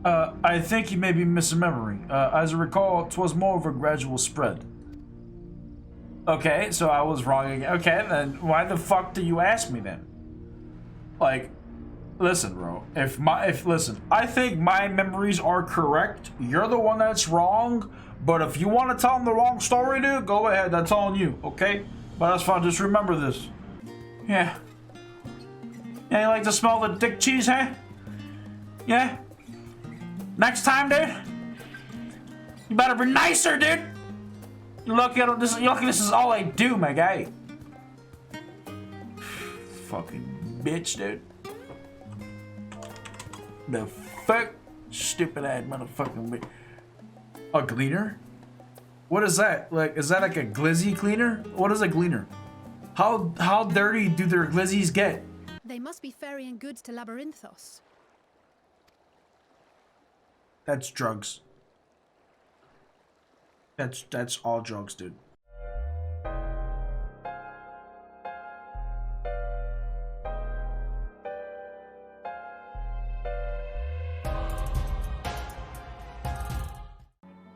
I think you may be misremembering. As I recall, 'twas more of a gradual spread. Okay, so I was wrong again. Okay, then why the fuck do you ask me then? Like, listen, bro. Listen, I think my memories are correct. You're the one that's wrong. But if you want to tell them the wrong story, dude, go ahead. That's on you, okay? But that's fine. Just remember this. Yeah. Yeah, you like to smell the dick cheese, huh? Yeah. Next time, dude, you better be nicer, dude. Look at this. Look, this is all I do, my guy. Fucking bitch, dude. The fuck, stupid ass motherfucking bitch. A gleaner? What is that? Like, is that like a glizzy cleaner? What is a gleaner? How dirty do their glizzies get? They must be ferrying goods to Labyrinthos. That's drugs. That's all drugs, dude.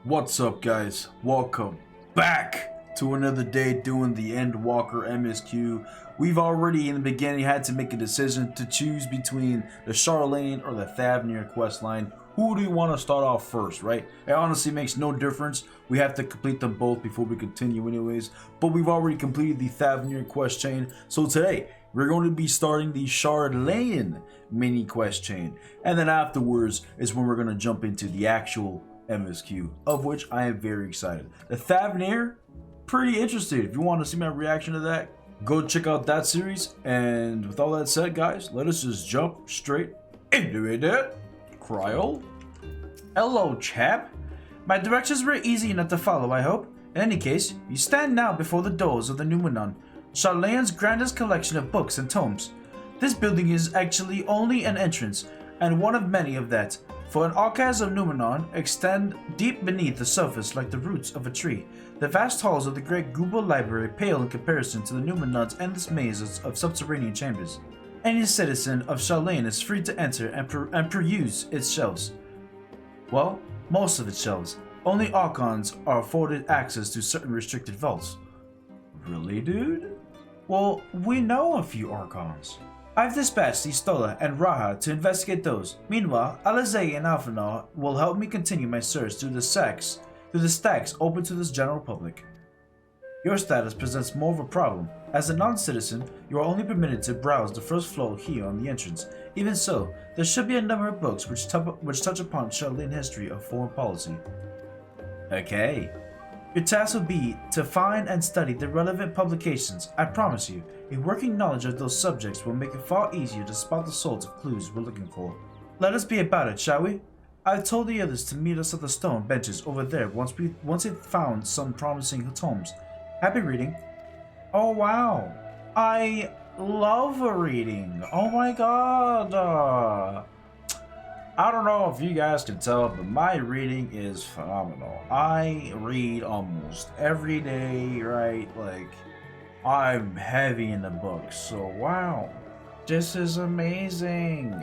What's up, guys? Welcome back to another day doing the Endwalker MSQ. We've already in the beginning had to make a decision to choose between the Charlene or the Thavnir questline. Who do you want to start off first, right? It honestly makes no difference. We have to complete them both before we continue anyways. But we've already completed the Thavnir quest chain. So today, we're going to be starting the Charlene mini quest chain. And then afterwards is when we're going to jump into the actual MSQ, of which I am very excited. The Thavnir, pretty interested. If you want to see my reaction to that, go check out that series. And with all that said, guys, let us just jump straight into it. Cryo? Hello, chap. My directions were easy enough to follow, I hope. In any case, you stand now before the doors of the Numenon, Charlene's grandest collection of books and tomes. This building is actually only an entrance, and one of many of that, for an archives of Numenon extend deep beneath the surface like the roots of a tree. The vast halls of the great Google Library pale in comparison to the Numenon's endless mazes of subterranean chambers. Any citizen of Charlene is free to enter and peruse its shelves. Well, most of its shelves. Only Archons are afforded access to certain restricted vaults. Really, dude? Well, we know a few Archons. I've dispatched Istola and Raha to investigate those. Meanwhile, Alizé and Alphanar will help me continue my search through the stacks open to this general public. Your status presents more of a problem. As a non-citizen, you are only permitted to browse the first floor here on the entrance. Even so, there should be a number of books which touch upon Charlene history of foreign policy. Okay. Your task will be to find and study the relevant publications. I promise you, a working knowledge of those subjects will make it far easier to spot the sorts of clues we're looking for. Let us be about it, shall we? I've told the others to meet us at the stone benches over there once we've found some promising tomes. Happy reading. Oh wow, I love reading. Oh my god. I don't know if you guys can tell, but my reading is phenomenal. I read almost every day, right? Like, I'm heavy in the books, so wow. This is amazing.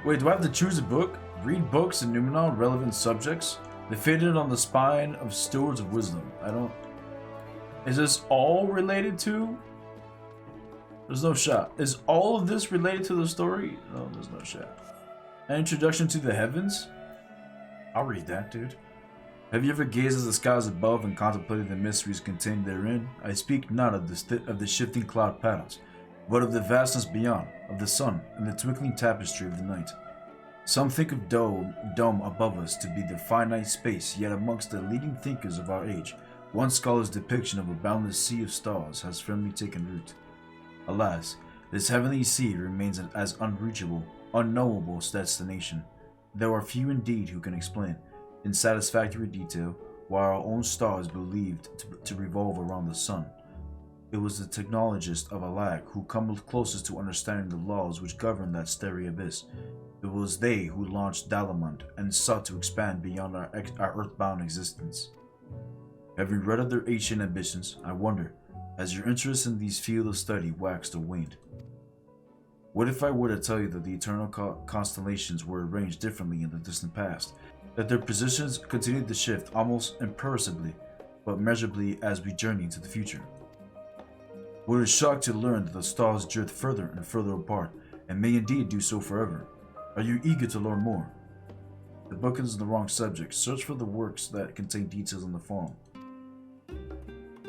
Wait, do I have to choose a book? Read books in Numenor relevant subjects? They fitted on the spine of stewards of wisdom. Is this all related to? There's no shot. Is all of this related to the story? No, there's no shot. An introduction to the heavens? I'll read that, dude. Have you ever gazed at the skies above and contemplated the mysteries contained therein? I speak not of the shifting cloud patterns, but of the vastness beyond, of the sun and the twinkling tapestry of the night. Some think of dome above us to be the finite space, yet amongst the leading thinkers of our age, one scholar's depiction of a boundless sea of stars has firmly taken root. Alas, this heavenly sea remains an as unreachable, unknowable destination. There are few indeed who can explain, in satisfactory detail, why our own star is believed to revolve around the sun. It was the technologists of Alag who come closest to understanding the laws which govern that starry abyss. It was they who launched Dalamund and sought to expand beyond our earthbound existence. Having read of their ancient ambitions, I wonder, has your interest in these fields of study waxed or waned? What if I were to tell you that the eternal constellations were arranged differently in the distant past? That their positions continued to shift almost imperceptibly, but measurably as we journey into the future? Would it shock to learn that the stars drift further and further apart, and may indeed do so forever? Are you eager to learn more? The book is the wrong subject. Search for the works that contain details on the forum.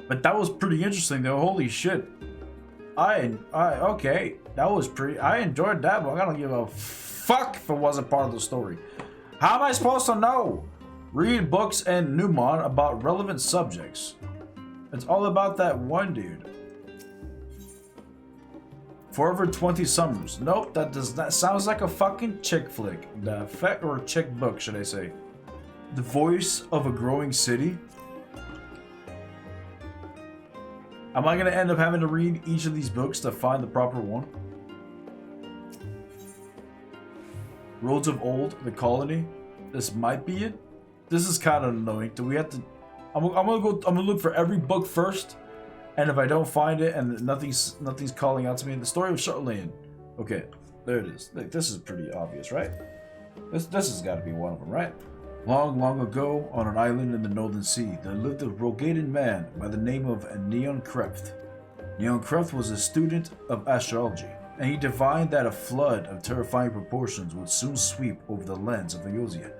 But that was pretty interesting though, holy shit. Okay, that was I enjoyed that, but I don't give a fuck if it wasn't part of the story. How am I supposed to know? Read books and Newmont about relevant subjects. It's all about that one dude. Forever 20 Summers. Nope, that sounds like a fucking chick flick. Or chick book, should I say. The Voice of a Growing City. Am I gonna end up having to read each of these books to find the proper one? Roads of Old, The Colony. This might be it. This is kind of annoying. Do we have to? I'm gonna look for every book first, and if I don't find it and nothing's calling out to me, the story of Charlene. Okay, there it is. Like, this is pretty obvious, right? This has got to be one of them, right? Long, long ago, on an island in the Northern Sea, there lived a Rogadan man by the name of Neon Kreft. Neon Kreft was a student of astrology, and he divined that a flood of terrifying proportions would soon sweep over the lands of Eosia.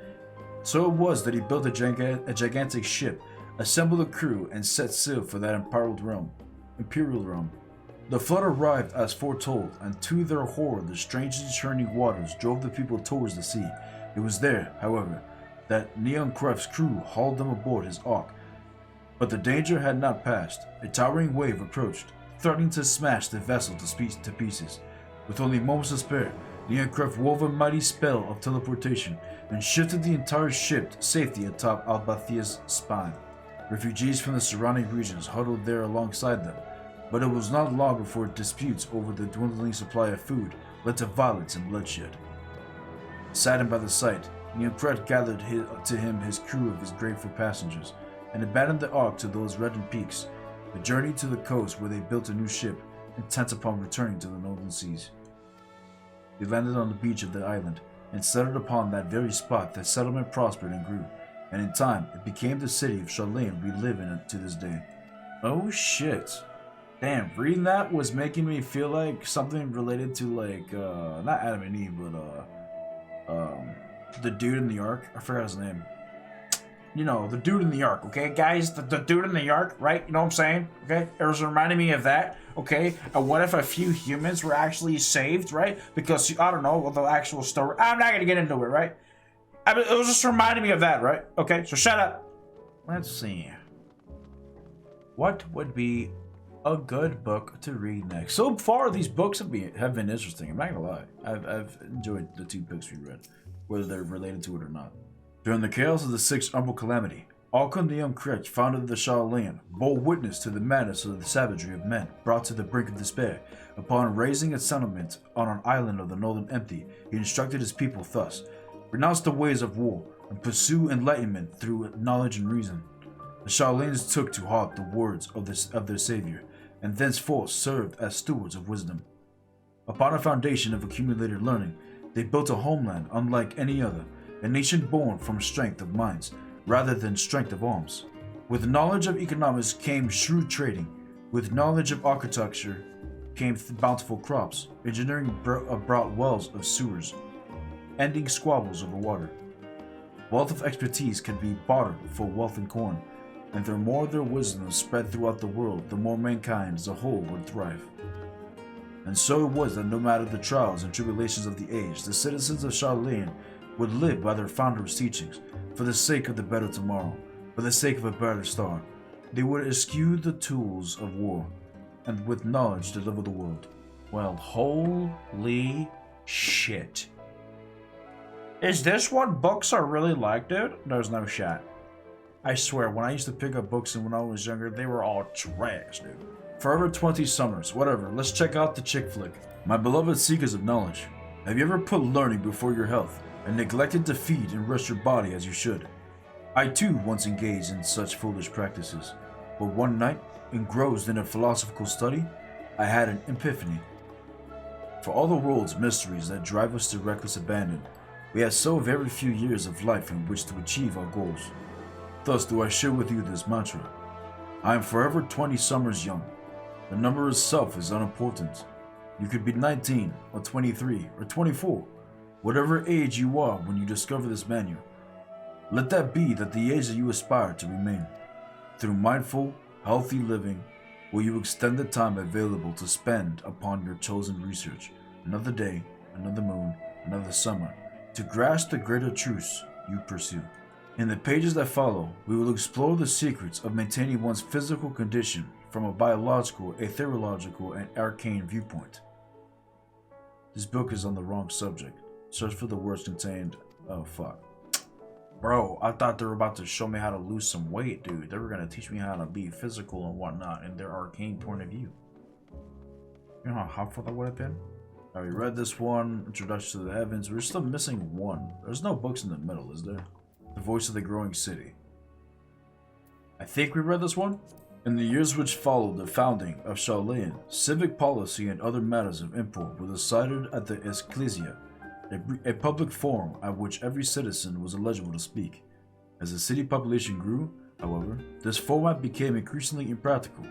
So it was that he built a gigantic ship, assembled a crew, and set sail for that imperial realm. The flood arrived as foretold, and to their horror the strangely churning waters drove the people towards the sea. It was there, however, that Neon Kreft's crew hauled them aboard his ark. But the danger had not passed. A towering wave approached, threatening to smash the vessel to pieces. With only moments to spare, Neon Kreft wove a mighty spell of teleportation and shifted the entire ship to safety atop Albathia's spine. Refugees from the surrounding regions huddled there alongside them, but it was not long before disputes over the dwindling supply of food led to violence and bloodshed. Saddened by the sight, Neon Kreft gathered to him his crew of his grateful passengers, and abandoned the ark to those reddened peaks. They journeyed to the coast where they built a new ship, intent upon returning to the northern seas. They landed on the beach of the island, and settled upon that very spot that settlement prospered and grew, and in time it became the city of Charlene we live in to this day. Oh shit. Damn, reading that was making me feel like something related to like, not Adam and Eve, but the dude in the Ark. I forgot his name. You know, the dude in the Ark, okay, guys? The dude in the Ark, right? You know what I'm saying? Okay? It was reminding me of that, okay? And what if a few humans were actually saved, right? Because, I don't know, the actual story. I'm not going to get into it, right? I mean, it was just reminding me of that, right? Okay, so shut up. Let's see. What would be a good book to read next? So far, these books have been interesting. I'm not going to lie. I've enjoyed the two books we read, whether they're related to it or not. During the chaos of the Sixth Umbral Calamity, Arkaviun Krech founded the Charlene, bore witness to the madness of the savagery of men brought to the brink of despair. Upon raising a settlement on an island of the Northern Empty, he instructed his people thus: renounce the ways of war and pursue enlightenment through knowledge and reason. The Charlenes took to heart the words of their savior, and thenceforth served as stewards of wisdom. Upon a foundation of accumulated learning, they built a homeland unlike any other, a nation born from strength of minds rather than strength of arms. With knowledge of economics came shrewd trading. With knowledge of architecture came bountiful crops. Engineering brought wells of sewers, ending squabbles over water. Wealth of expertise could be bartered for wealth and corn, and the more their wisdom spread throughout the world, the more mankind as a whole would thrive. And so it was that no matter the trials and tribulations of the age, the citizens of Charlene would live by their founder's teachings, for the sake of the better tomorrow, for the sake of a better star. They would eschew the tools of war, and with knowledge deliver the world. Well, holy shit. Is this what books are really like, dude? There's no shot. I swear, when I used to pick up books and when I was younger, they were all trash, dude. Forever 20 Summers, whatever, let's check out the chick flick. My beloved seekers of knowledge, have you ever put learning before your health, and neglected to feed and rest your body as you should? I too once engaged in such foolish practices, but one night, engrossed in a philosophical study, I had an epiphany. For all the world's mysteries that drive us to reckless abandon, we have so very few years of life in which to achieve our goals. Thus do I share with you this mantra. I am forever 20 summers young. The number itself is unimportant. You could be 19, or 23, or 24, whatever age you are when you discover this manual. Let that be the age that you aspire to remain. Through mindful, healthy living, will you extend the time available to spend upon your chosen research, another day, another moon, another summer, to grasp the greater truths you pursue. In the pages that follow, we will explore the secrets of maintaining one's physical condition from a biological, ethereological, and arcane viewpoint. This book is on the wrong subject. Search for the words contained. Oh, fuck. Bro, I thought they were about to show me how to lose some weight, dude. They were going to teach me how to be physical and whatnot in their arcane point of view. You know how helpful that would have been? I already read this one, Introduction to the Heavens. We're still missing one. There's no books in the middle, is there? The Voice of the Growing City. I think we read this one? In the years which followed the founding of Charlayan, civic policy and other matters of import were decided at the Ecclesia, a public forum at which every citizen was eligible to speak. As the city population grew, however, this format became increasingly impractical.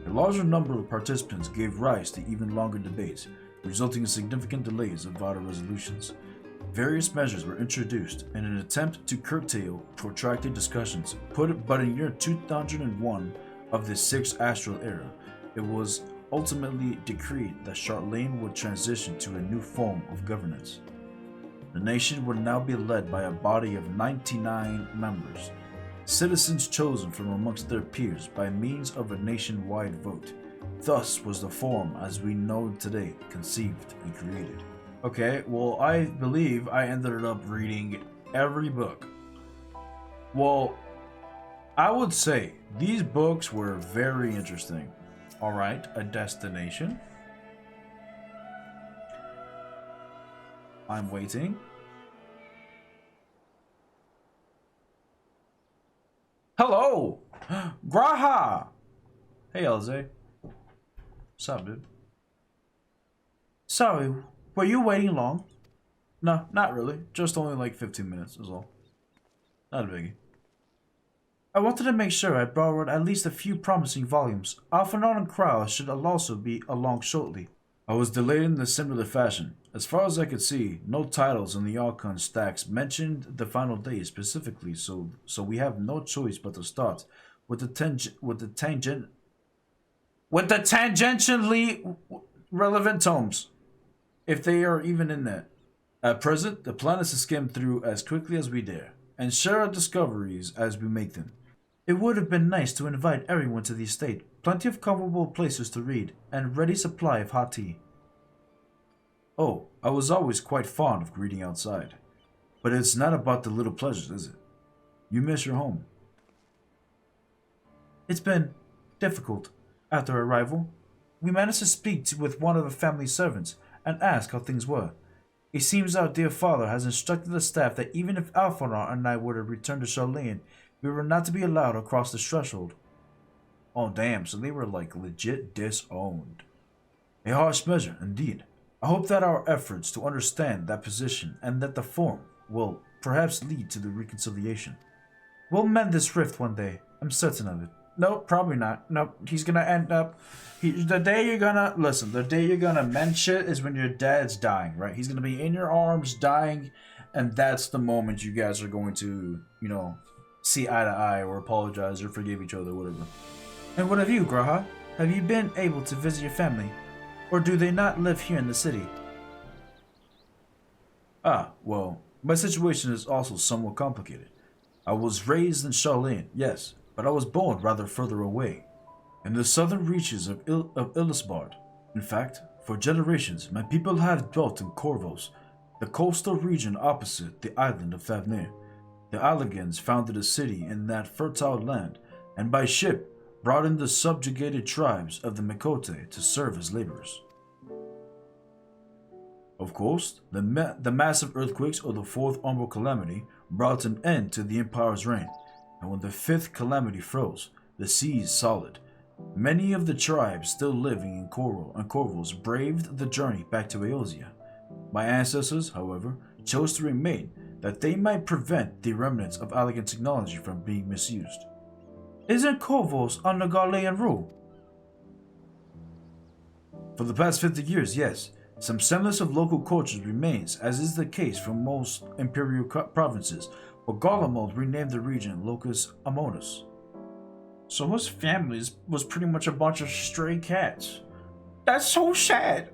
A larger number of participants gave rise to even longer debates, resulting in significant delays of vital resolutions. Various measures were introduced in an attempt to curtail protracted discussions, but in year 2001 of the 6th Astral Era, it was ultimately decreed that Charlayan would transition to a new form of governance. The nation would now be led by a body of 99 members, citizens chosen from amongst their peers by means of a nationwide vote. Thus was the forum as we know it today conceived and created. Okay, well, I believe I ended up reading every book. Well, I would say these books were very interesting. Alright, a destination. I'm waiting. Hello! Graha! Hey, LZ. What's up, dude? Sorry, were you waiting long? No, not really. Just only like 15 minutes is all. Not a biggie. I wanted to make sure I borrowed at least a few promising volumes. Alphanon and Krau should also be along shortly. I was delayed in a similar fashion. As far as I could see, no titles in the Archon stacks mentioned the final day specifically, so we have no choice but to start with the tangentially relevant tomes, if they are even in that. At present, the plan is to skim through as quickly as we dare, and share our discoveries as we make them. It would have been nice to invite everyone to the estate, plenty of comfortable places to read, and ready supply of hot tea. Oh, I was always quite fond of reading outside. But it's not about the little pleasures, is it? You miss your home. It's been difficult. After arrival, we managed to speak with one of the family servants and ask how things were. It seems our dear father has instructed the staff that even if Alpharon and I were to return to Charlayan, we were not to be allowed across the threshold. Oh damn, so they were like legit disowned. A harsh measure, indeed. I hope that our efforts to understand that position and that the form will perhaps lead to the reconciliation. We'll mend this rift one day, I'm certain of it. Nope, probably not. Nope, he's gonna end up... the day you're gonna mend shit is when your dad's dying, right? He's gonna be in your arms, dying, and that's the moment you guys are going to, you know, see eye to eye or apologize or forgive each other, whatever. And what of you, Graha? Have you been able to visit your family? Or do they not live here in the city? Ah, well, my situation is also somewhat complicated. I was raised in Charlayan, yes, but I was born rather further away, in the southern reaches of Illisbard. In fact, for generations, my people have dwelt in Corvos, the coastal region opposite the island of Favnir. The Alligans founded a city in that fertile land, and by ship brought in the subjugated tribes of the Mikote to serve as laborers. Of course, the massive earthquakes of the Fourth Umbral Calamity brought an end to the Empire's reign, and when the Fifth Calamity froze, the seas solid, Many of the tribes still living in Corvals braved the journey back to Eosia. My ancestors, however, chose to remain that they might prevent the remnants of elegant technology from being misused. Isn't Corvals under Galilean rule? For the past 50 years, yes. Some semblance of local cultures remains, as is the case for most imperial provinces, but Garlemald renamed the region Locus Amonis. So his family was pretty much a bunch of stray cats. That's so sad.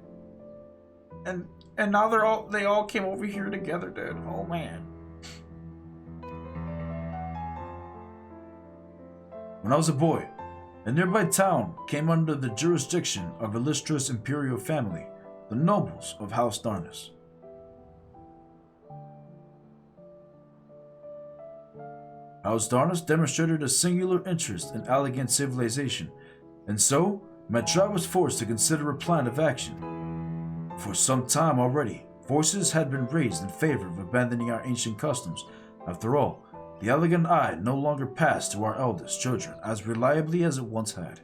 And now they all came over here together, dude. Oh man. When I was a boy, a nearby town came under the jurisdiction of illustrious imperial family, the nobles of House Darnus. House Darnus demonstrated a singular interest in elegant civilization, and so my tribe was forced to consider a plan of action. For some time already, voices had been raised in favor of abandoning our ancient customs. After all, the elegant eye no longer passed to our eldest children as reliably as it once had.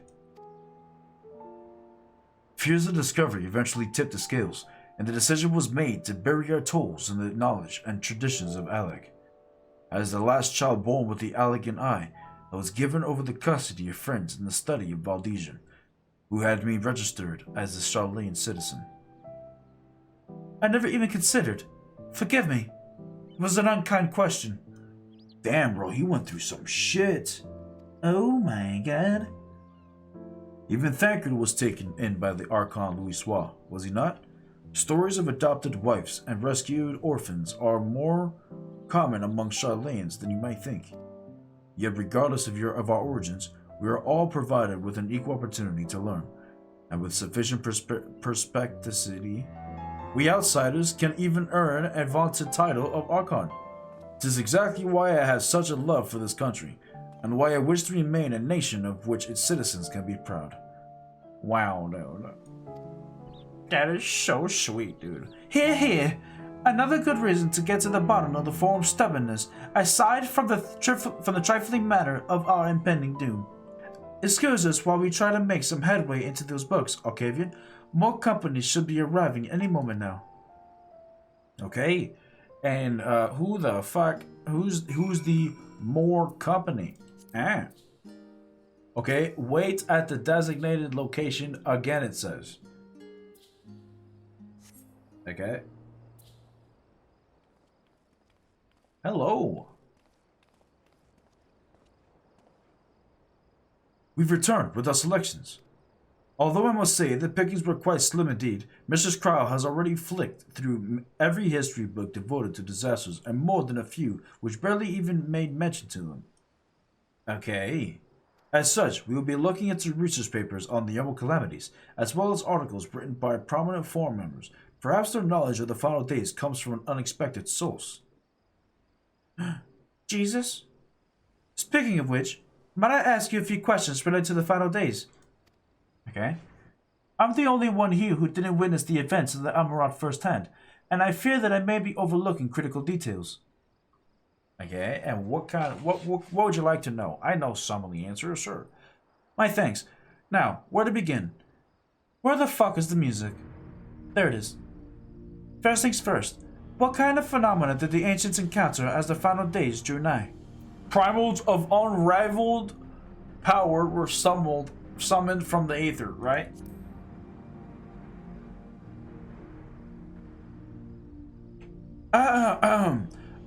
Fears of discovery eventually tipped the scales, and the decision was made to bury our tools in the knowledge and traditions of Aleg. As the last child born with the elegant eye, I was given over the custody of friends in the study of Valdesian, who had me registered as a Charlene citizen. I never even considered. Forgive me. It was an unkind question. Damn, bro, he went through some shit. Oh my god. Even Thancred was taken in by the Archon Louisois, was he not? Stories of adopted wives and rescued orphans are more common among Charlanes than you might think. Yet regardless of our origins, we are all provided with an equal opportunity to learn, and with sufficient perspicacity, we outsiders can even earn a vaunted title of Archon. This is exactly why I have such a love for this country, and why I wish to remain a nation of which its citizens can be proud. Wow, no. That is so sweet, dude. Here. Another good reason to get to the bottom of the forum's stubbornness, aside from the trifling matter of our impending doom. Excuse us while we try to make some headway into those books, Arkaviun. More companies should be arriving any moment now. Okay, and who the fuck? Who's the more company? Okay, wait at the designated location again. It says. Okay. Hello. We've returned with our selections. Although I must say the pickings were quite slim indeed, Mrs. Crow has already flicked through every history book devoted to disasters and more than a few which barely even made mention to them. Okay. As such, we will be looking into research papers on the Emerald Calamities, as well as articles written by prominent forum members. Perhaps their knowledge of the final days comes from an unexpected source. Jesus? Speaking of which, might I ask you a few questions related to the final days? Okay. I'm the only one here who didn't witness the events of the Amaranth firsthand, and I fear that I may be overlooking critical details. Okay, and what would you like to know? I know some of the answers, sure. My thanks. Now, where to begin? Where the fuck is the music? There it is. First things first, what kind of phenomena did the ancients encounter as the final days drew nigh? Primals of unrivaled power were summoned from the aether, right?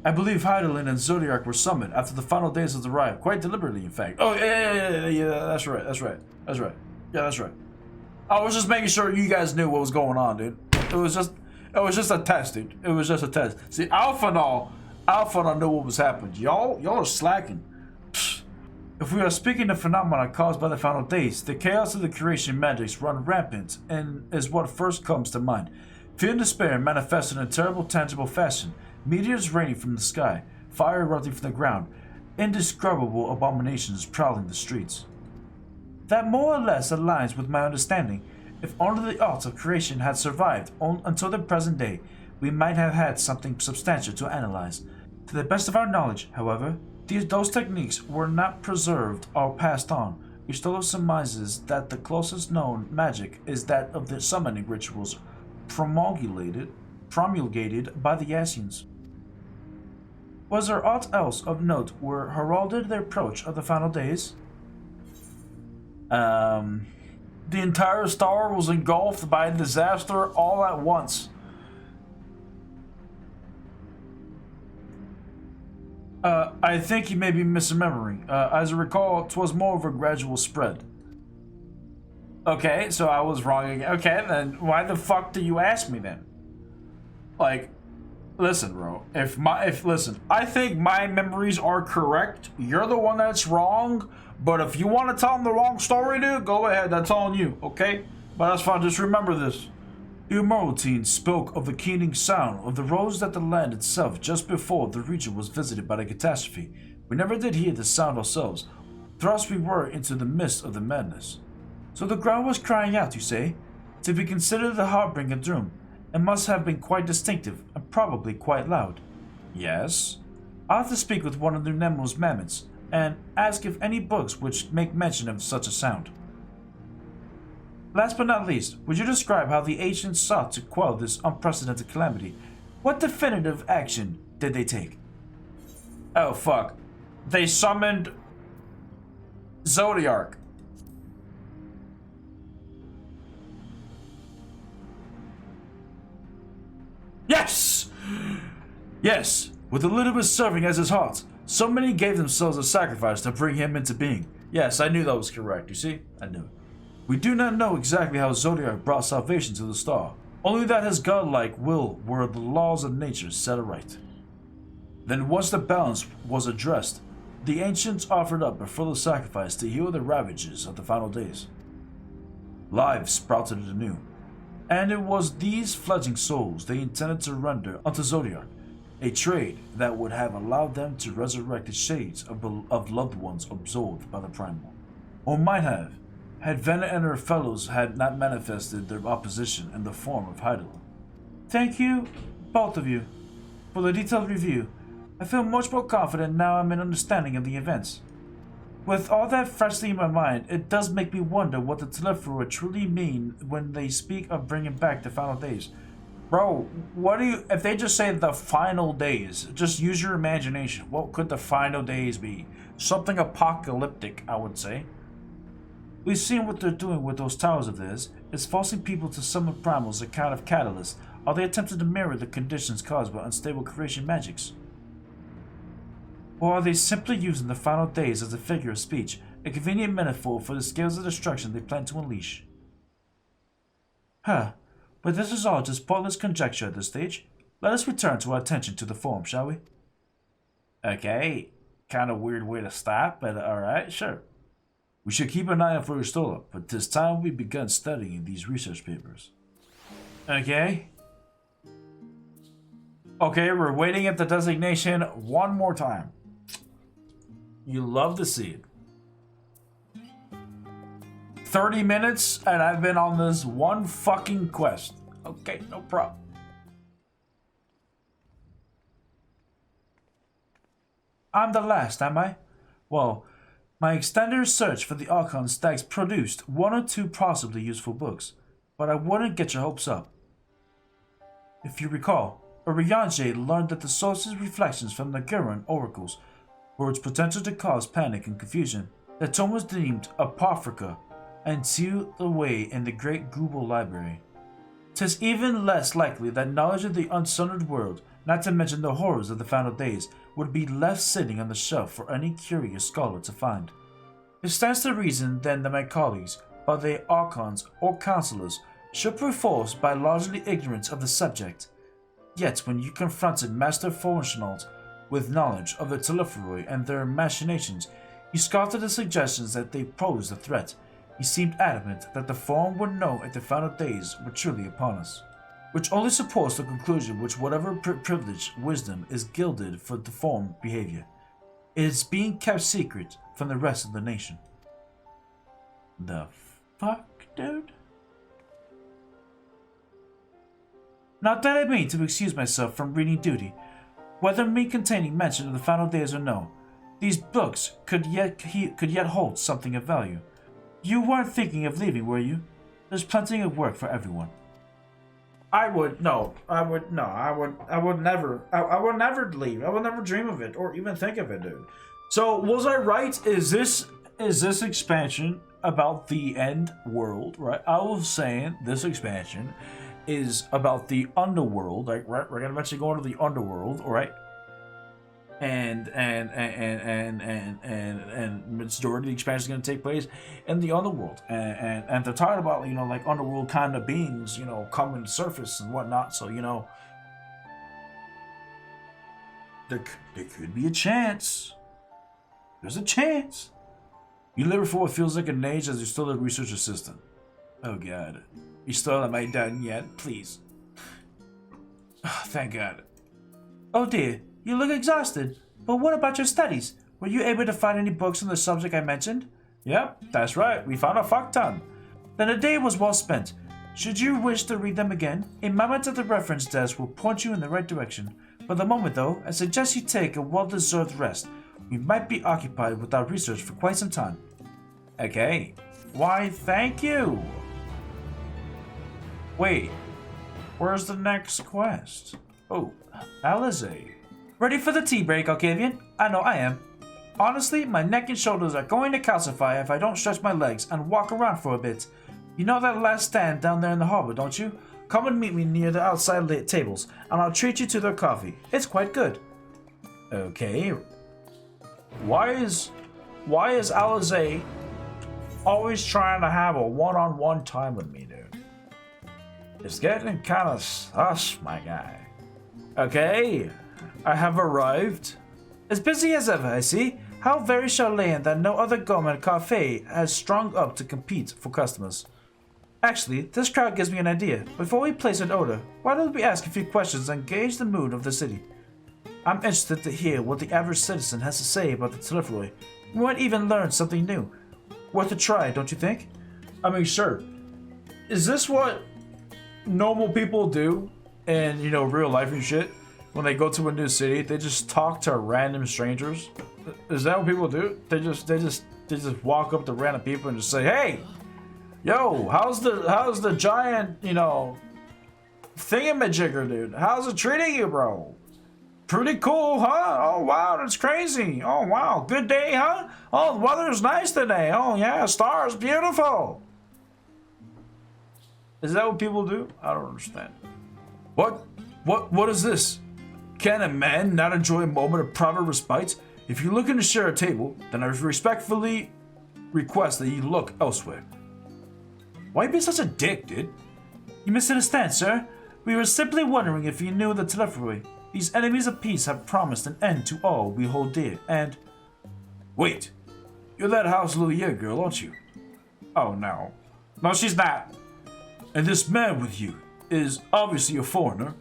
I believe Heidelin and Zodiac were summoned after the final days had arrived, quite deliberately, in fact. Oh, yeah, that's right. Yeah, that's right. I was just making sure you guys knew what was going on, dude. It was just a test, dude. It was just a test. See, Alpha knew what was happening. Y'all are slacking. If we are speaking of phenomena caused by the final days, the chaos of the creation magics run rampant and is what first comes to mind. Fear and despair manifested in a terrible, tangible fashion. Meteors raining from the sky, fire erupting from the ground, indescribable abominations prowling the streets. That more or less aligns with my understanding. If only the art of creation had survived until the present day, we might have had something substantial to analyze. To the best of our knowledge, however, those techniques were not preserved or passed on, Ustalo surmises that the closest known magic is that of the summoning rituals promulgated by the Asians. Was there aught else of note where heralded the approach of the final days? The entire star was engulfed by a disaster all at once. I think you may be misremembering. As I recall, 'twas more of a gradual spread. Okay, so I was wrong again. Okay, then why the fuck do you ask me then? Like, listen, bro. Listen, I think my memories are correct. You're the one that's wrong. But if you want to tell them the wrong story, dude, go ahead. That's on you, okay? But that's fine. Just remember this. The Umorotine spoke of the keening sound of the rose at the land itself just before the region was visited by the catastrophe. We never did hear the sound ourselves. Thrust we were into the midst of the madness. So the ground was crying out, you say? To be considered the harbinger of doom. It must have been quite distinctive, and probably quite loud. Yes. I'll have to speak with one of the Nemo's mammoths, and ask if any books which make mention of such a sound. Last but not least, would you describe how the ancients sought to quell this unprecedented calamity? What definitive action did they take? Oh fuck. They summoned Zodiark. Yes! Yes, with Elidibus serving as his heart. So many gave themselves a sacrifice to bring him into being. Yes, I knew that was correct, you see? I knew it. We do not know exactly how Zodiac brought salvation to the star, only that his godlike will were the laws of nature set aright. Then once the balance was addressed, the ancients offered up a further sacrifice to heal the ravages of the final days. Lives sprouted anew, and it was these fledgling souls they intended to render unto Zodiac, a trade that would have allowed them to resurrect the shades of loved ones absorbed by the primal. Or might have, had Venna and her fellows had not manifested their opposition in the form of Hydaelyn. Thank you, both of you, for the detailed review. I feel much more confident now I'm in understanding of the events. With all that freshly in my mind, it does make me wonder what the Telephroi truly mean when they speak of bringing back the final days. Bro, what do you, if they just say the final days, just use your imagination. What could the final days be? Something apocalyptic, I would say. We've seen what they're doing with those towers of theirs. It's forcing people to summon primals a kind of catalyst. Are they attempting to mirror the conditions caused by unstable creation magics? Or are they simply using the final days as a figure of speech, a convenient metaphor for the scales of destruction they plan to unleash? Huh. But this is all just pointless conjecture at this stage. Let us return to our attention to the form, shall we? Okay, kind of weird way to stop, but alright, sure. We should keep an eye out for Ustola, but this time we've begun studying these research papers. Okay. Okay, we're waiting at the designation one more time. You love to see it. 30 minutes and I've been on this one fucking quest. Okay, no problem. I'm the last, am I? Well, my extended search for the Archon stacks produced one or two possibly useful books, but I wouldn't get your hopes up. If you recall, Oriange learned that the source's reflections from the Gurren oracles were its potential to cause panic and confusion. The tome was deemed apocryphal and sealed away in the Great Google Library. 'Tis even less likely that knowledge of the unsundered world, not to mention the horrors of the final days, would be left sitting on the shelf for any curious scholar to find. It stands to reason then that my colleagues, whether they archons or counselors, should perforce by largely ignorance of the subject. Yet when you confronted Master Forschnaut with knowledge of the Telephroi and their machinations, you scoffed at the suggestions that they posed a threat. He seemed adamant that the form would know if the final days were truly upon us, which only supports the conclusion which whatever privileged wisdom is gilded for the form behavior. It is being kept secret from the rest of the nation. The fuck, dude? Not that I mean to excuse myself from reading duty, whether me containing mention of the final days or no. These books could yet hold something of value. You weren't thinking of leaving, were you? There's plenty of work for everyone. I would never leave. I would never dream of it or even think of it, dude. So was I right? Is this expansion about the end world, right? I was saying this expansion is about the underworld, like right? We're gonna eventually go into the underworld, all right? And majority of the expansion is going to take place in the underworld, and they're talking about, you know, like underworld kind of beings, you know, coming to surface and whatnot. So, you know, there could be a chance. There's a chance. You live for what feels like an age as you're still a research assistant. Oh God, you still haven't made done yet, please. Oh, thank God. Oh dear. You look exhausted, but what about your studies? Were you able to find any books on the subject I mentioned? Yep, that's right, we found a fuck ton. Then the day was well spent. Should you wish to read them again, a moment at the reference desk will point you in the right direction. For the moment though, I suggest you take a well-deserved rest. We might be occupied with our research for quite some time. Okay, why thank you. Wait, where's the next quest? Oh, Alizé. Ready for the tea break, Arkaviun? I know I am. Honestly, my neck and shoulders are going to calcify if I don't stretch my legs and walk around for a bit. You know that last stand down there in the harbor, don't you? Come and meet me near the outside lit tables, and I'll treat you to their coffee. It's quite good. Okay. Why is Alizé always trying to have a one-on-one time with me, dude? It's getting kind of sus, my guy. Okay. I have arrived. As busy as ever, I see. How very Charlatan that no other gourmet cafe has sprung up to compete for customers. Actually, this crowd gives me an idea. Before we place an order, why don't we ask a few questions and gauge the mood of the city? I'm interested to hear what the average citizen has to say about the Telephroy. We might even learn something new. Worth a try, don't you think? I mean, sure. Is this what normal people do in, you know, real life and shit? When they go to a new city, they just talk to random strangers. Is that what people do? They just walk up to random people and just say, "Hey, yo, how's the giant, you know, thingamajigger, dude? How's it treating you, bro? Pretty cool, huh? Oh wow, that's crazy. Oh wow, good day, huh? Oh, the weather's nice today. Oh yeah, stars beautiful." Is that what people do? I don't understand. What is this? Can a man not enjoy a moment of private respite? If you're looking to share a table, then I respectfully request that you look elsewhere. Why you being such a dick, dude? You misunderstand, sir. We were simply wondering if you knew the Telephroy. These enemies of peace have promised an end to all we hold dear, and... Wait, you're that House Lillier girl, aren't you? Oh no. No, she's not. And this man with you is obviously a foreigner.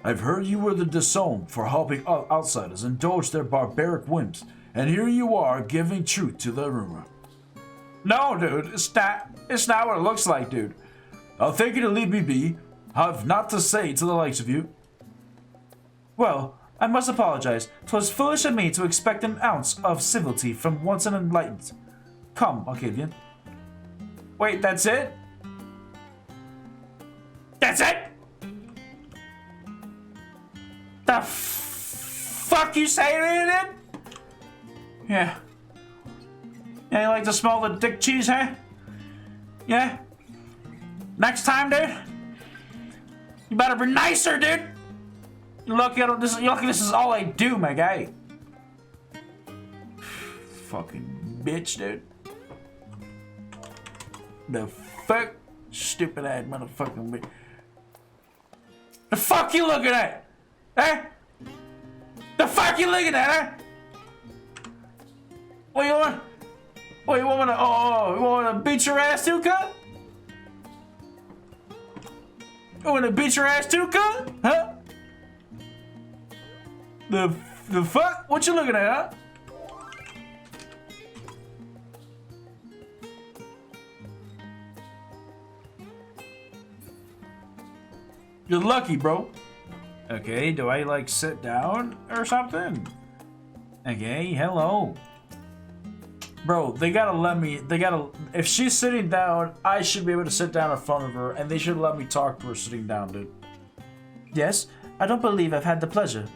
I've heard you were the disowned for helping outsiders indulge their barbaric whims, and here you are giving truth to the rumor. No, dude, it's not what it looks like, dude. I'll thank you to leave me be. I've not to say to the likes of you. Well, I must apologize. 'Twas foolish of me to expect an ounce of civility from once an enlightened. Come, Arkaviun. Wait, that's it? That's it? The fuck you say to me, dude? Yeah. Yeah, you like to smell the dick cheese, huh? Yeah? Next time, dude? You better be nicer, dude! You're lucky this is all I do, my guy. Fucking bitch, dude. The fuck? Stupid ass motherfucking bitch. The fuck you looking at? Eh? The fuck you looking at, huh? What you want? What you want me to? Oh, you want me to beat your ass too, cut? You want to beat your ass too, cut? Huh? The fuck? What you looking at, huh? You're lucky, bro. Okay, do I like sit down or something? Okay, hello. Bro, they gotta let me, if she's sitting down, I should be able to sit down in front of her, and they should let me talk to her sitting down, dude. Yes, I don't believe I've had the pleasure.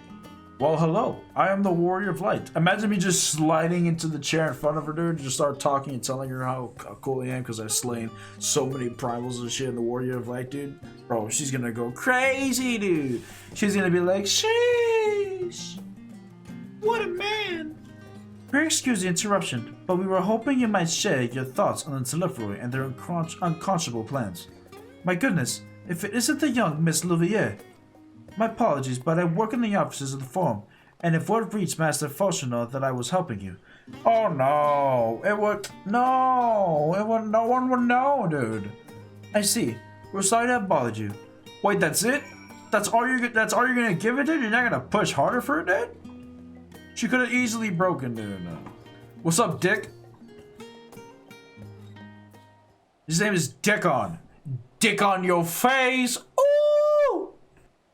Well, hello, I am the Warrior of Light. Imagine me just sliding into the chair in front of her, dude, and just start talking and telling her how cool I am because I've slain so many primals and shit in the Warrior of Light, dude. Bro, she's gonna go crazy, dude. She's gonna be like, sheesh. What a man. Pray excuse the interruption, but we were hoping you might share your thoughts on the Telephory and their unconscionable plans. My goodness, if it isn't the young Miss Louvier. My apologies, but I work in the offices of the Forum, and if word reached Master Fauchenot that I was helping you. Oh no, no one would know, dude. I see. We're sorry to have bothered you. Wait, that's it? That's all you're gonna give it, dude? You're not gonna push harder for it, dude? She could have easily broken, dude. What's up, Dick? His name is Dickon. Dick on your face. Ooh!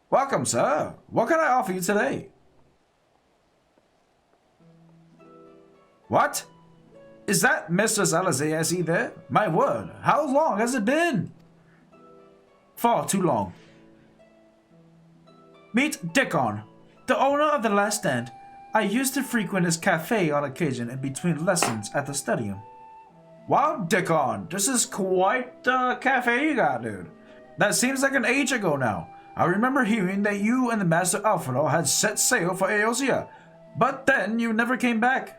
Welcome, sir. What can I offer you today? What? Is that Mr. Salazar I see there? My word, how long has it been? Far too long. Meet Dickon, the owner of the Last Stand. I used to frequent his cafe on occasion in between lessons at the stadium. Wow, Dickon, this is quite the cafe you got, dude. That seems like an age ago now. I remember hearing that you and the Master Alfredo had set sail for Eosia, but then you never came back.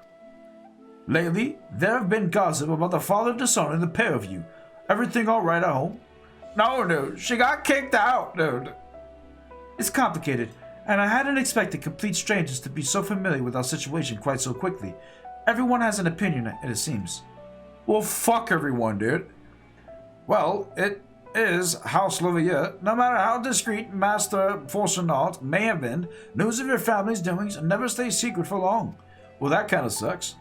Lately, there have been gossip about the father disowning the pair of you. Everything alright at home? No, dude, she got kicked out, dude. It's complicated, and I hadn't expected complete strangers to be so familiar with our situation quite so quickly. Everyone has an opinion, it seems. Well, fuck everyone, dude. Well, it is House Louvier. No matter how discreet Master Fauchenot may have been, news of your family's doings never stays secret for long. Well, that kind of sucks.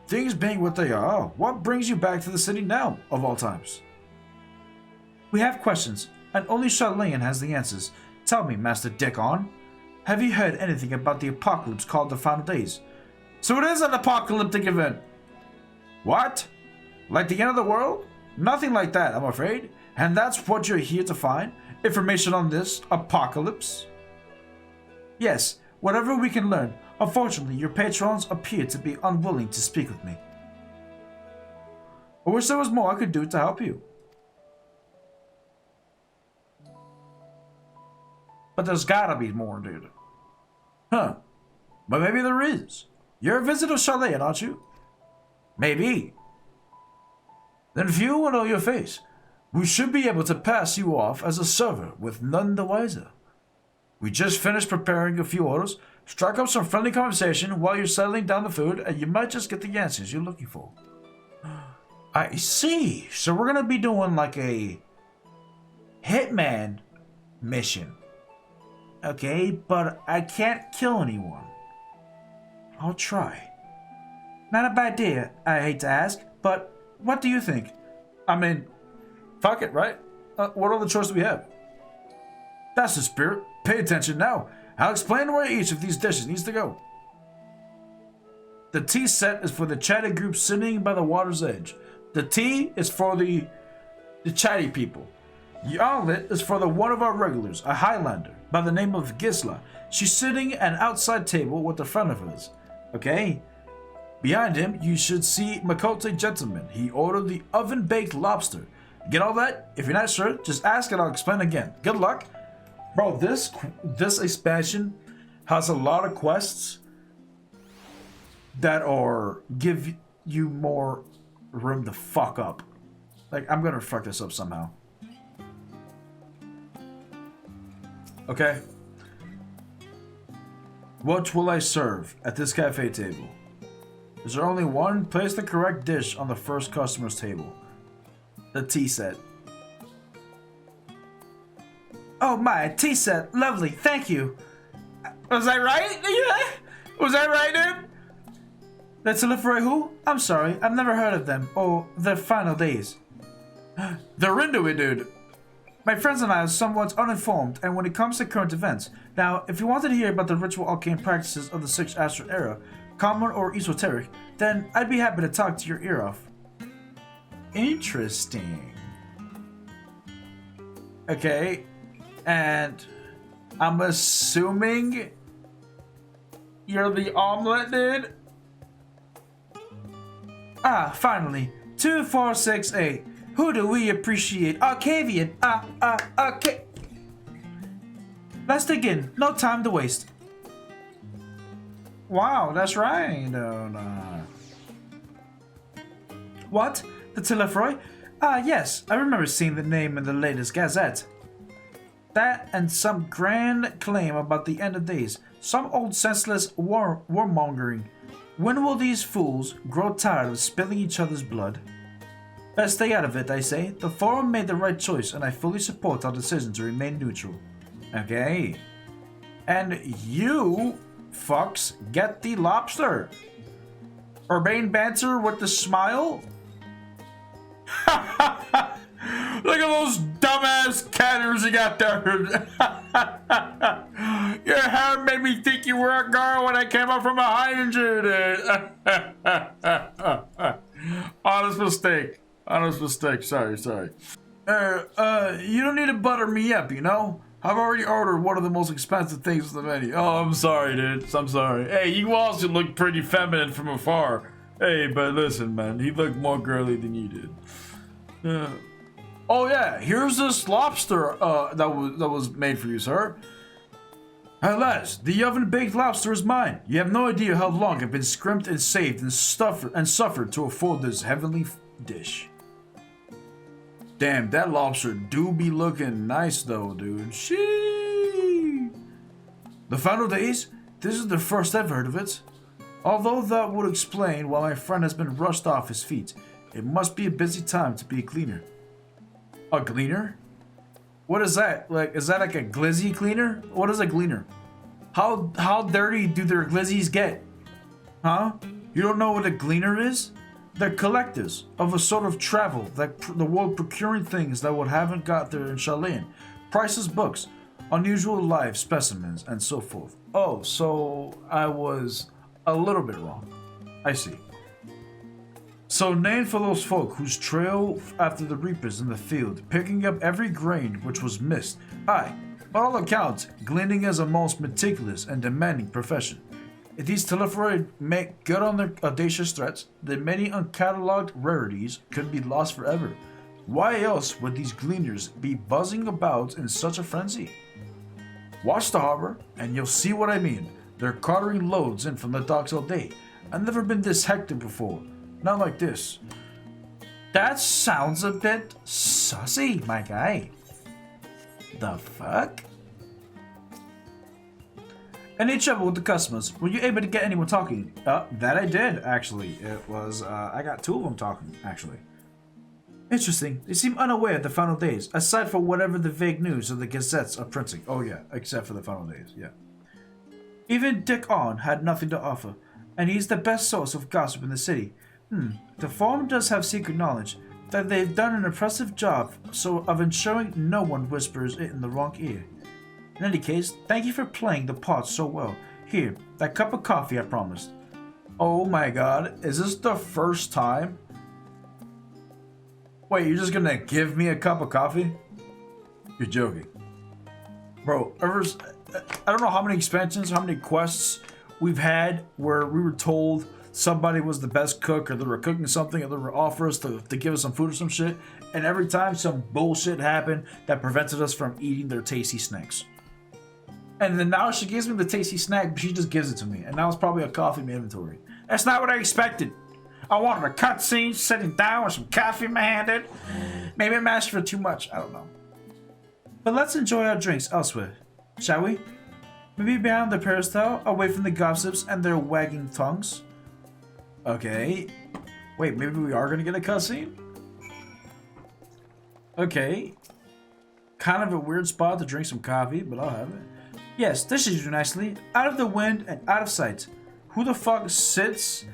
Things being what they are, what brings you back to the city now, of all times? We have questions, and only Charlene has the answers. Tell me, Master Dickon, have you heard anything about the apocalypse called the Final Days? So it is an apocalyptic event. What? Like the end of the world? Nothing like that, I'm afraid. And that's what you're here to find? Information on this apocalypse? Yes, whatever we can learn. Unfortunately, your patrons appear to be unwilling to speak with me. I wish there was more I could do to help you. But there's gotta be more, dude. Huh. But maybe there is. You're a visitor, Charlene, aren't you? Maybe. Then view and know your face. We should be able to pass you off as a server with none the wiser. We just finished preparing a few orders. Strike up some friendly conversation while you're settling down the food, and you might just get the answers you're looking for. I see. So we're gonna be doing like a hitman mission. Okay, but I can't kill anyone. I'll try. Not a bad idea, I hate to ask, but what do you think? I mean, fuck it, right? What other choice do we have? That's the spirit. Pay attention now. I'll explain where each of these dishes needs to go. The tea set is for the chatty group sitting by the water's edge. The tea is for the chatty people. The omelet is for one of our regulars, a Highlander, by the name of Gisla. She's sitting at an outside table with a friend of hers. Okay? Behind him, you should see Makote Gentleman. He ordered the oven-baked lobster. Get all that? If you're not sure, just ask and I'll explain again. Good luck. Bro, this expansion has a lot of quests that give you more room to fuck up. Like, I'm gonna fuck this up somehow. Okay. What will I serve at this cafe table? Is there only one? Place the correct dish on the first customer's table. The tea set. Oh my, tea set. Lovely, thank you. Was I right? Yeah? Was that right, dude? That's Telephory who? I'm sorry, I've never heard of them. Oh, their Final Days. They're into it, dude. My friends and I are somewhat uninformed, and when it comes to current events. Now, if you wanted to hear about the ritual arcane practices of the 6th Astral Era, common or esoteric, then I'd be happy to talk to your ear off. Interesting. Okay, and I'm assuming you're the omelet dude? Ah, finally. 2468. Who do we appreciate? Arkaviun. Okay. Let's dig in. No time to waste. Wow, that's right. What? The Tillefroy? Ah, yes. I remember seeing the name in the latest Gazette. That and some grand claim about the end of days. Some old senseless warmongering. When will these fools grow tired of spilling each other's blood? Best stay out of it, I say. The forum made the right choice, and I fully support our decision to remain neutral. Okay. And you, fucks, get the lobster. Urbane banter with the smile? Look at those dumbass canners you got there. Your hair made me think you were a girl when I came up from behind you, dude. Honest mistake. Sorry. You don't need to butter me up, you know? I've already ordered one of the most expensive things on the menu. Oh, I'm sorry, dude. I'm sorry. Hey, you also look pretty feminine from afar. Hey, but listen, man. He looked more girly than you did. Oh yeah, here's this lobster that was made for you, sir. At last, the oven-baked lobster is mine. You have no idea how long I've been scrimped and saved and suffered to afford this heavenly dish. Damn, that lobster do be looking nice though, dude. Shee. The final days? This is the first I've heard of it. Although that would explain why my friend has been rushed off his feet. It must be a busy time to be a cleaner. A gleaner? What is that? Like, is that like a glizzy cleaner? What is a gleaner? How dirty do their glizzies get? Huh? You don't know what a gleaner is? They're collectors of a sort of travel, like the world procuring things that would haven't got there in Charlene. Prices books, unusual live specimens, and so forth. Oh, so I was a little bit wrong. I see. So named for those folk whose trail after the reapers in the field, picking up every grain which was missed. Aye, by all accounts, gleaning is a most meticulous and demanding profession. If these Tillefroy make good on their audacious threats, then many uncatalogued rarities could be lost forever. Why else would these gleaners be buzzing about in such a frenzy? Watch the harbor, and you'll see what I mean. They're carting loads in from the docks all day. I've never been this hectic before. Not like this. That sounds a bit sussy, my guy. The fuck? Any trouble with the customers? Were you able to get anyone talking? That I did, actually. It was, I got two of them talking, actually. Interesting. They seem unaware of the final days, aside from whatever the vague news of the gazettes are printing. Oh yeah, except for the final days, yeah. Even Dick On had nothing to offer, and he's the best source of gossip in the city. The forum does have secret knowledge, that they've done an impressive job of ensuring no one whispers it in the wrong ear. In any case, thank you for playing the part so well. Here, that cup of coffee I promised. Oh my god, is this the first time? Wait, you're just gonna give me a cup of coffee? You're joking. Bro, I don't know how many expansions, how many quests we've had where we were told somebody was the best cook, or they were cooking something, or they were offering us to give us some food or some shit, and every time some bullshit happened that prevented us from eating their tasty snacks. And then now she gives me the tasty snack, but she just gives it to me, and now it's probably a coffee in my inventory. That's not what I expected. I wanted a cutscene, sitting down with some coffee in my hand. Maybe I'm asking for too much, I don't know. But let's enjoy our drinks elsewhere, shall we? Maybe behind the peristyle, away from the gossips and their wagging tongues. Okay. Wait, maybe we are gonna get a cutscene? Okay. Kind of a weird spot to drink some coffee, but I'll have it. Yes, this should do nicely. Out of the wind and out of sight. Who the fuck sits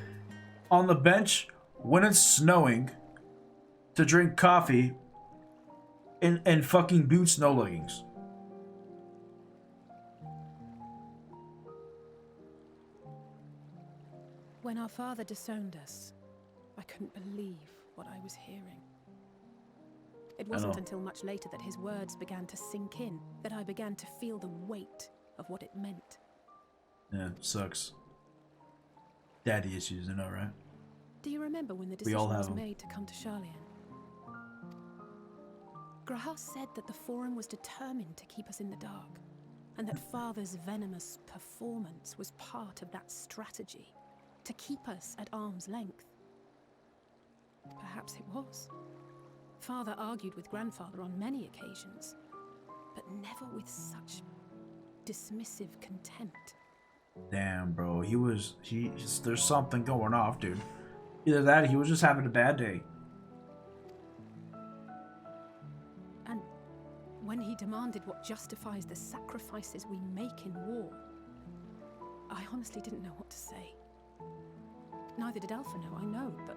on the bench when it's snowing to drink coffee in fucking boot snow leggings? When our father disowned us, I couldn't believe what I was hearing. It wasn't until much later that his words began to sink in, that I began to feel the weight of what it meant. Yeah, it sucks. Daddy issues, I know, right? Do you remember when the decision was made to come to Charlian? Grahas said that the Forum was determined to keep us in the dark, and that Father's venomous performance was part of that strategy, to keep us at arm's length. Perhaps it was. Father argued with Grandfather on many occasions, but never with such dismissive contempt. Damn, bro. There's something going off, dude. Either that or he was just having a bad day. And when he demanded what justifies the sacrifices we make in war, I honestly didn't know what to say. Neither did Alpha know, I know, but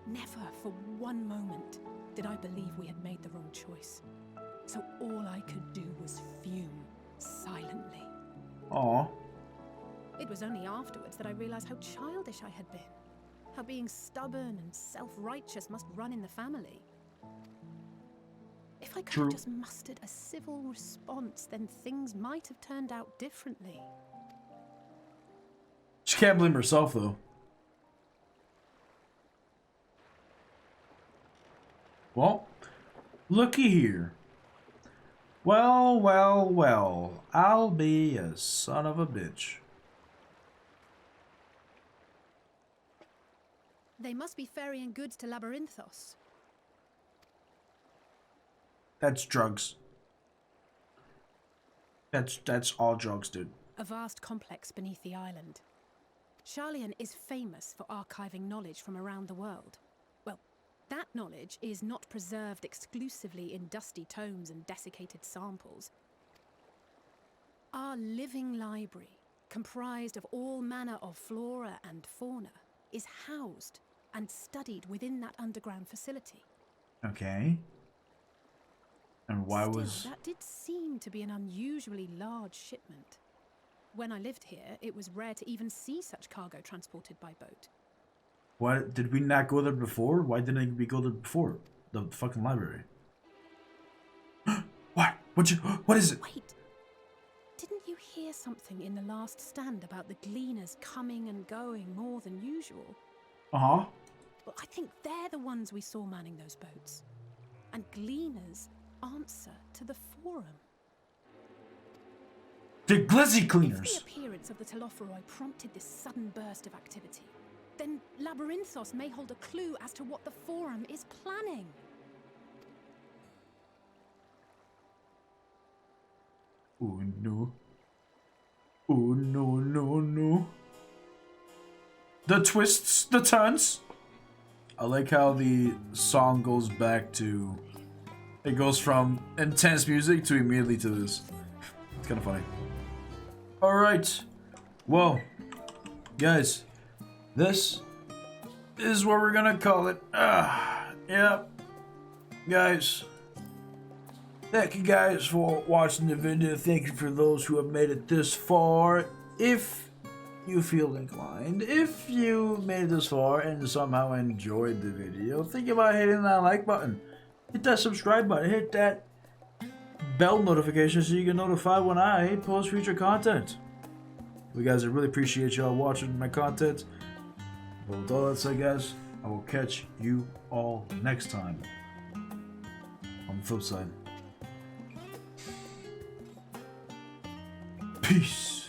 never for one moment did I believe we had made the wrong choice. So all I could do was fume silently. Aw. It was only afterwards that I realized how childish I had been. How being stubborn and self-righteous must run in the family. If I could have just mustered a civil response, then things might have turned out differently. She can't blame herself, though. Well, looky here. Well, well, well. I'll be a son of a bitch. They must be ferrying goods to Labyrinthos. That's drugs. That's all drugs, dude. A vast complex beneath the island. Charlian is famous for archiving knowledge from around the world. Well, that knowledge is not preserved exclusively in dusty tomes and desiccated samples. Our living library, comprised of all manner of flora and fauna, is housed and studied within that underground facility. Okay. And why Still, that did seem to be an unusually large shipment. When I lived here, it was rare to even see such cargo transported by boat. Why did we not go there before? Why didn't we go there before? The fucking library. What? What is it? Wait. Didn't you hear something in the last stand about the gleaners coming and going more than usual? Uh-huh. Well, I think they're the ones we saw manning those boats. And gleaners answer to the Forum. The glizzy cleaners! If the appearance of the Telophoroi prompted this sudden burst of activity, then Labyrinthos may hold a clue as to what the Forum is planning. Oh no. Oh no, no, no. The twists, the turns. I like how the song goes back to... It goes from intense music to immediately to this. It's kind of funny. Alright. Well, guys, this is what we're gonna call it. Yep. Guys, thank you guys for watching the video. Thank you for those who have made it this far. If you feel inclined, if you made it this far and somehow enjoyed the video, think about hitting that like button. Hit that subscribe button. Hit that bell notification so you get notified when I post future content. We guys, I really appreciate y'all watching my content. But with all that said, guys, I will catch you all next time on the flip side. Peace.